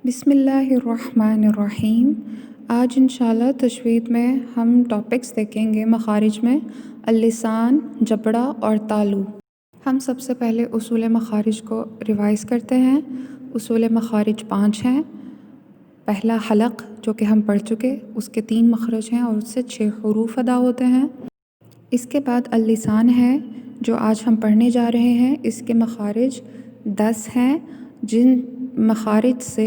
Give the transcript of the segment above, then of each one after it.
بسم اللہ الرحمن الرحیم۔ آج انشاءاللہ تجوید میں ہم ٹاپکس دیکھیں گے مخارج میں اللسان، جبڑا اور تالو۔ ہم سب سے پہلے اصول مخارج کو ریوائز کرتے ہیں۔ اصول مخارج 5 ہیں۔ پہلا حلق جو کہ ہم پڑھ چکے، اس کے 3 مخرج ہیں اور اس سے 6 حروف ادا ہوتے ہیں۔ اس کے بعد اللسان ہے جو آج ہم پڑھنے جا رہے ہیں، اس کے مخارج 10 ہیں جن مخارج سے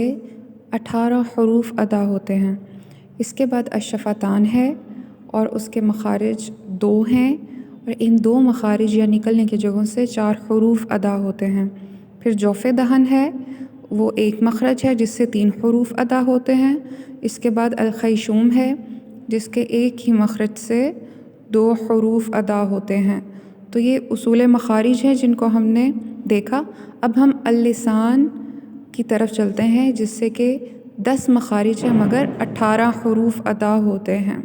18 حروف ادا ہوتے ہیں۔ اس کے بعد الشفتان ہے اور اس کے مخارج 2 ہیں اور ان 2 مخارج یا نکلنے کی جگہوں سے 4 حروف ادا ہوتے ہیں۔ پھر جوف دہن ہے، وہ 1 مخرج ہے جس سے 3 حروف ادا ہوتے ہیں۔ اس کے بعد الخیشوم ہے جس کے 1 ہی مخرج سے 2 حروف ادا ہوتے ہیں۔ تو یہ اصول مخارج ہیں جن کو ہم نے دیکھا۔ اب ہم اللسان کی طرف چلتے ہیں جس سے کہ 10 مخارج ہیں مگر 18 حروف ادا ہوتے ہیں۔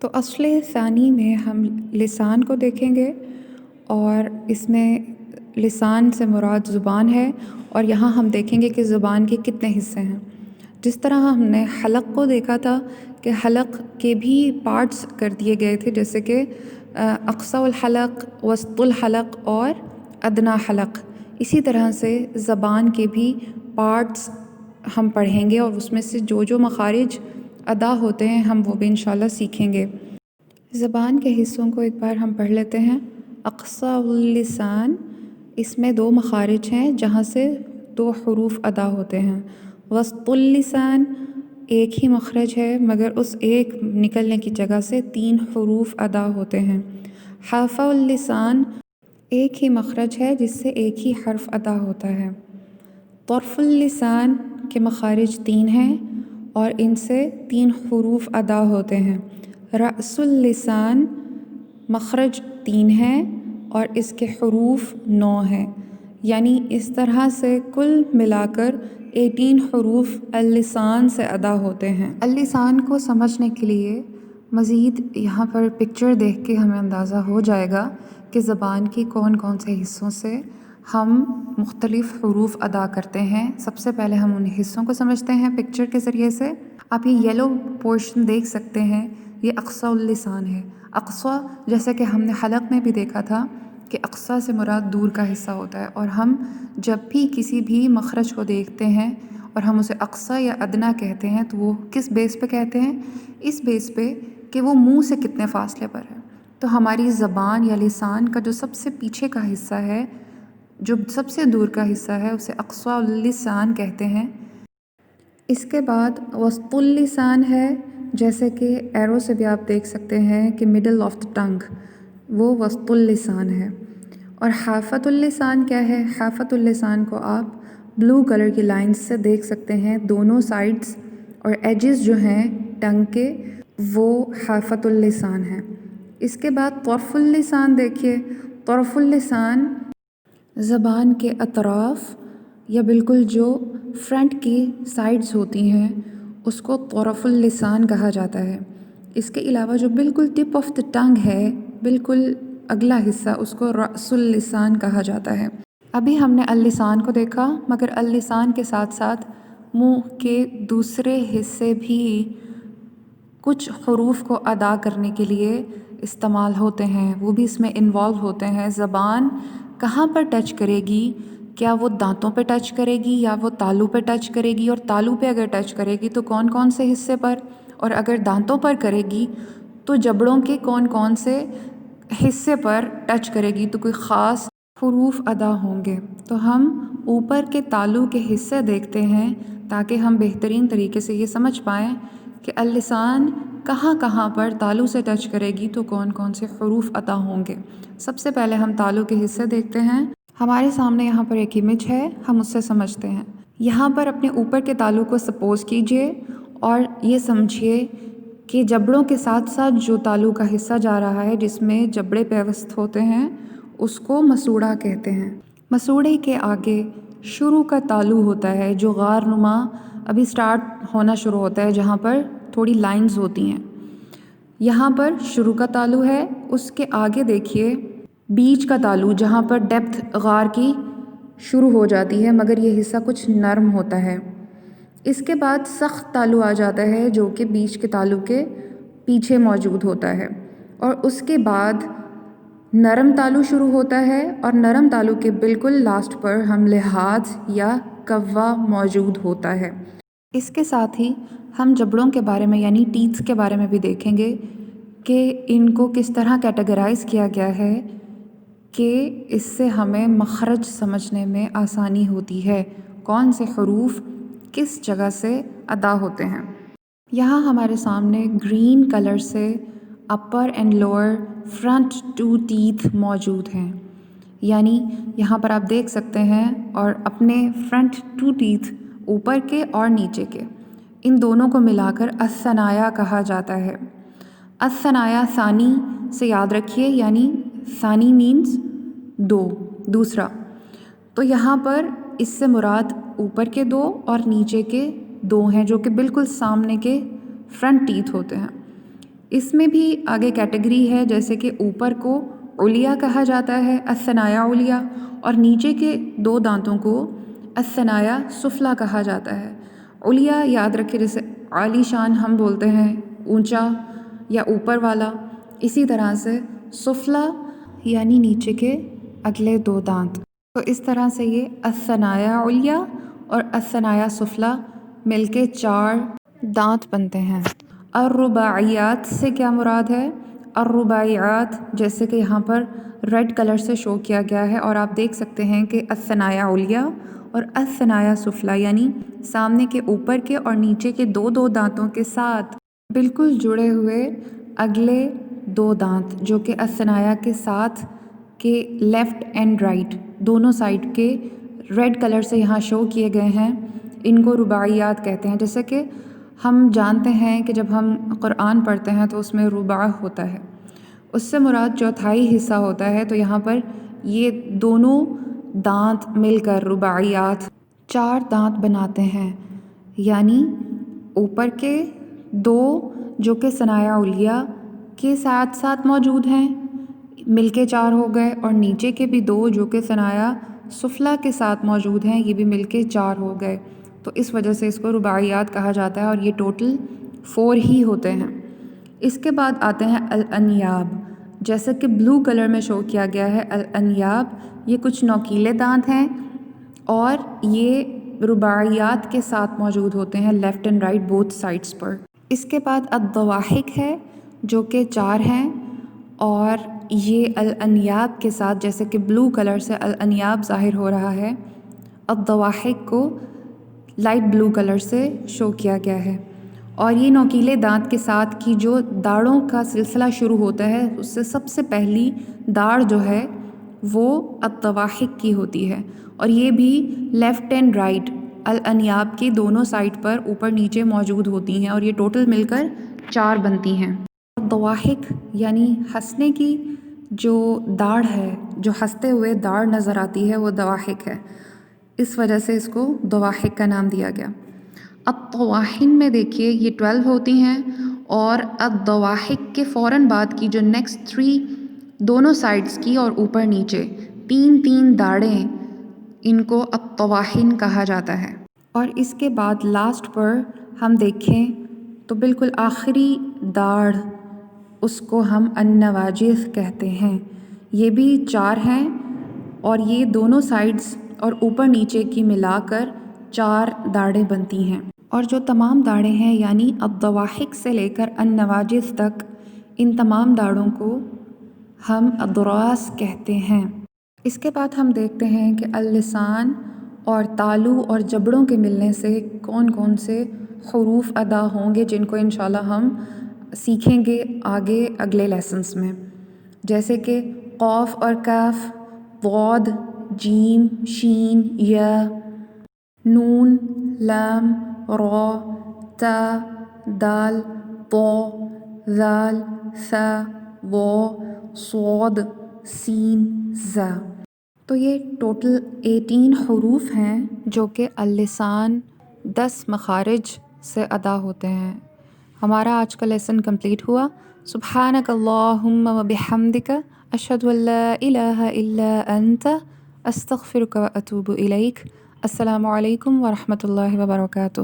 تو اصل ثانی میں ہم لسان کو دیکھیں گے اور اس میں لسان سے مراد زبان ہے اور یہاں ہم دیکھیں گے کہ زبان کے کتنے حصے ہیں۔ جس طرح ہم نے حلق کو دیکھا تھا کہ حلق کے بھی پارٹس کر دیے گئے تھے، جیسے کہ اقصی الحلق، وسط الحلق اور ادنیٰ حلق۔ اسی طرح سے زبان کے بھی پارٹس ہم پڑھیں گے اور اس میں سے جو مخارج ادا ہوتے ہیں ہم وہ بھی انشاءاللہ سیکھیں گے۔ زبان کے حصوں کو ایک بار ہم پڑھ لیتے ہیں۔ اقصی اللسان، اس میں 2 مخارج ہیں جہاں سے 2 حروف ادا ہوتے ہیں۔ وسط اللسان، 1 ہی مخرج ہے مگر اس 1 نکلنے کی جگہ سے 3 حروف ادا ہوتے ہیں۔ حافہ اللسان، 1 ہی مخرج ہے جس سے 1 ہی حرف ادا ہوتا ہے۔ طرف اللسان کے مخارج 3 ہیں اور ان سے 3 حروف ادا ہوتے ہیں۔ رأس اللسان، مخرج 3 ہیں اور اس کے حروف 9 ہیں، یعنی اس طرح سے کل ملا کر 18 حروف اللسان سے ادا ہوتے ہیں۔ اللسان کو سمجھنے کے لیے مزید یہاں پر پکچر دیکھ کے ہمیں اندازہ ہو جائے گا کہ زبان کی کون کون سے حصوں سے ہم مختلف حروف ادا کرتے ہیں۔ سب سے پہلے ہم ان حصوں کو سمجھتے ہیں پکچر کے ذریعے سے۔ آپ یہ یلو پورشن دیکھ سکتے ہیں، یہ اقصی اللسان ہے۔ اقصی، جیسے کہ ہم نے حلق میں بھی دیکھا تھا کہ اقصی سے مراد دور کا حصہ ہوتا ہے، اور ہم جب بھی کسی بھی مخرج کو دیکھتے ہیں اور ہم اسے اقصی یا ادنیٰ کہتے ہیں تو وہ کس بیس پہ کہتے ہیں؟ اس بیس پہ کہ وہ منہ سے کتنے فاصلے پر ہے۔ تو ہماری زبان یا لسان کا جو سب سے پیچھے کا حصہ ہے، جو سب سے دور کا حصہ ہے، اسے اقصی اللسان کہتے ہیں۔ اس کے بعد وسط اللسان ہے، جیسے کہ ایرو سے بھی آپ دیکھ سکتے ہیں کہ مڈل آف دا ٹنگ، وہ وسط اللسان ہے۔ اور حافۃ اللسان کیا ہے؟ حافۃ اللسان کو آپ بلو کلر کی لائنز سے دیکھ سکتے ہیں، دونوں سائڈز اور ایجز جو ہیں ٹنگ کے، وہ حافۃ اللسان ہیں۔ اس کے بعد طرف اللسان دیکھیے۔ طرف اللسان زبان کے اطراف یا بالکل جو فرنٹ کی سائڈز ہوتی ہیں اس کو طرف اللسان کہا جاتا ہے۔ اس کے علاوہ جو بالکل ٹپ آف دا ٹنگ ہے، بالکل اگلا حصہ، اس کو رأس اللسان کہا جاتا ہے۔ ابھی ہم نے اللسان کو دیکھا، مگر اللسان کے ساتھ ساتھ منہ کے دوسرے حصے بھی کچھ حروف کو ادا کرنے کے لیے استعمال ہوتے ہیں، وہ بھی اس میں انوالو ہوتے ہیں۔ زبان کہاں پر ٹچ کرے گی؟ کیا وہ دانتوں پہ ٹچ کرے گی یا وہ تالو پہ ٹچ کرے گی؟ اور تالو پہ اگر ٹچ کرے گی تو کون کون سے حصے پر؟ اور اگر دانتوں پر کرے گی تو جبڑوں کے کون کون سے حصے پر ٹچ کرے گی؟ تو کوئی خاص حروف ادا ہوں گے۔ تو ہم اوپر کے تالو کے حصے دیکھتے ہیں تاکہ ہم بہترین طریقے سے یہ سمجھ پائیں کہ اللسان کہاں کہاں پر تالو سے ٹچ کرے گی تو کون کون سے حروف ادا ہوں گے۔ سب سے پہلے ہم تالو کے حصے دیکھتے ہیں۔ ہمارے سامنے یہاں پر ایک امیج ہے، ہم اس سے سمجھتے ہیں۔ یہاں پر اپنے اوپر کے تالو کو سپوز کیجئے اور یہ سمجھیے کہ جبڑوں کے ساتھ ساتھ جو تالو کا حصہ جا رہا ہے جس میں جبڑے پیوست ہوتے ہیں اس کو مسوڑا کہتے ہیں۔ مسوڑے کے آگے شروع کا تالو ہوتا ہے جو غار نما ابھی سٹارٹ ہونا شروع ہوتا ہے، جہاں پر تھوڑی لائنز ہوتی ہیں۔ یہاں پر شروع کا تالو ہے، اس کے آگے دیکھیے بیچ کا تالو جہاں پر ڈیپتھ غار کی شروع ہو جاتی ہے مگر یہ حصہ کچھ نرم ہوتا ہے۔ اس کے بعد سخت تالو آ جاتا ہے جو کہ بیچ کے تالو کے پیچھے موجود ہوتا ہے، اور اس کے بعد نرم تالو شروع ہوتا ہے، اور نرم تالو کے بالکل لاسٹ پر ہم لحاظ یا کوا موجود ہوتا ہے۔ اس کے ساتھ ہی ہم جبڑوں کے بارے میں یعنی ٹیتھ کے بارے میں بھی دیکھیں گے کہ ان کو کس طرح کیٹیگرائز کیا گیا ہے کہ اس سے ہمیں مخرج سمجھنے میں آسانی ہوتی ہے، کون سے حروف کس جگہ سے ادا ہوتے ہیں۔ یہاں ہمارے سامنے گرین کلر سے اپر اینڈ لوور فرنٹ 2 ٹیتھ موجود ہیں، یعنی یہاں پر آپ دیکھ سکتے ہیں، اور اپنے فرنٹ 2 ٹیتھ اوپر کے اور نیچے کے ان دونوں کو ملا کر الثنایا کہا جاتا ہے۔ الثنایا ثانی سے یاد رکھیے، یعنی ثانی مینز دوسرا، تو یہاں پر اس سے مراد اوپر کے 2 اور نیچے کے 2 ہیں جو کہ بالکل سامنے کے فرنٹ ٹیتھ ہوتے ہیں۔ اس میں بھی آگے کیٹیگری ہے، جیسے کہ اوپر کو علیا کہا جاتا ہے، الثنایا علیا، اور نیچے کے 2 دانتوں کو الثنایا سفلا کہا جاتا ہے۔ علیا یاد رکھے جیسے عالی شان ہم بولتے ہیں اونچا یا اوپر والا، اسی طرح سے سفلا یعنی نیچے کے اگلے 2 دانت۔ تو اس طرح سے یہ الثنایا علیا اور الثنایا سفلا مل کے 4 دانت بنتے ہیں۔ الرباعیات سے کیا مراد ہے؟ الرباعیات جیسے کہ یہاں پر ریڈ کلر سے شو کیا گیا ہے، اور آپ دیکھ سکتے ہیں کہ الثنایا علیا اور الثنایا سفلا یعنی سامنے کے اوپر کے اور نیچے کے 2 دانتوں کے ساتھ بالکل جڑے ہوئے اگلے 2 دانت جو کہ الثنایا کے ساتھ کے لیفٹ اینڈ رائٹ دونوں سائڈ کے ریڈ کلر سے یہاں شو کیے گئے ہیں، ان کو رباعیات کہتے ہیں۔ جیسے کہ ہم جانتے ہیں کہ جب ہم قرآن پڑھتے ہیں تو اس میں رباع ہوتا ہے، اس سے مراد چوتھائی حصہ ہوتا ہے، تو یہاں پر یہ دونوں دانت مل کر رباعیات 4 دانت بناتے ہیں، یعنی اوپر کے 2 جو کہ ثنایا علیا کے ساتھ ساتھ موجود ہیں مل کے 4 ہو گئے، اور نیچے کے بھی 2 جو کہ ثنایا سفلا کے ساتھ موجود ہیں یہ بھی مل کے 4 ہو گئے، تو اس وجہ سے اس کو رباعیات کہا جاتا ہے، اور یہ ٹوٹل 4 ہی ہوتے ہیں۔ اس کے بعد آتے ہیں الانیاب، جیسے کہ بلو کلر میں شو کیا گیا ہے۔ الانیاب یہ کچھ نوکیلے دانت ہیں، اور یہ رباعیات کے ساتھ موجود ہوتے ہیں left and right both sides پر۔ اس کے بعد الضواحک ہے جو کہ 4 ہیں، اور یہ الانیاب کے ساتھ جیسے کہ بلو کلر سے الانیاب ظاہر ہو رہا ہے، الضواحک کو لائٹ بلو کلر سے شو کیا گیا ہے، اور یہ نوکیلے دانت کے ساتھ کی جو داڑھوں کا سلسلہ شروع ہوتا ہے اس سے سب سے پہلی داڑھ جو ہے وہ الضواحک کی ہوتی ہے، اور یہ بھی لیفٹ اینڈ رائٹ الانیاب کی دونوں سائڈ پر اوپر نیچے موجود ہوتی ہیں، اور یہ ٹوٹل مل کر 4 بنتی ہیں۔ ضواحک یعنی ہنسنے کی جو داڑھ ہے، جو ہنستے ہوئے داڑھ نظر آتی ہے وہ ضواحک ہے، اس وجہ سے اس کو ضواحک کا نام دیا گیا۔ الطواحن میں دیکھیے یہ 12 ہوتی ہیں، اور الضواحک کے فوراً بعد کی جو نیکسٹ 3 دونوں سائڈز کی اور اوپر نیچے 3 داڑھیں، ان کو الطواحن کہا جاتا ہے۔ اور اس کے بعد لاسٹ پر ہم دیکھیں تو بالکل آخری داڑھ اس کو ہم النواجذ کہتے ہیں، یہ بھی 4 ہیں، اور یہ دونوں سائڈز اور اوپر نیچے کی ملا کر 4 داڑھیں بنتی ہیں، اور جو تمام داڑھیں ہیں یعنی الضواحک سے لے کر النواجذ تک ان تمام داڑھوں کو ہم اضراس کہتے ہیں۔ اس کے بعد ہم دیکھتے ہیں کہ اللسان اور تالو اور جبڑوں کے ملنے سے کون کون سے حروف ادا ہوں گے، جن کو انشاءاللہ ہم سیکھیں گے آگے اگلے لیسنز میں، جیسے کہ قاف اور کاف، ضاد، جیم، شین، یا، نون، لام، را، تا، دال، طا، ذال، ثا، ظا، صاد، سین، زا۔ تو یہ ٹوٹل 18 حروف ہیں جو کہ اللسان 10 مخارج سے ادا ہوتے ہیں۔ ہمارا آج کا لیسن کمپلیٹ ہوا۔ سبحانک اللہم و بحمدک، اشہد ان لا الہ الا انت، استغفرک و اتوب الیک۔ السلام علیکم ورحمۃ اللہ وبرکاتہ۔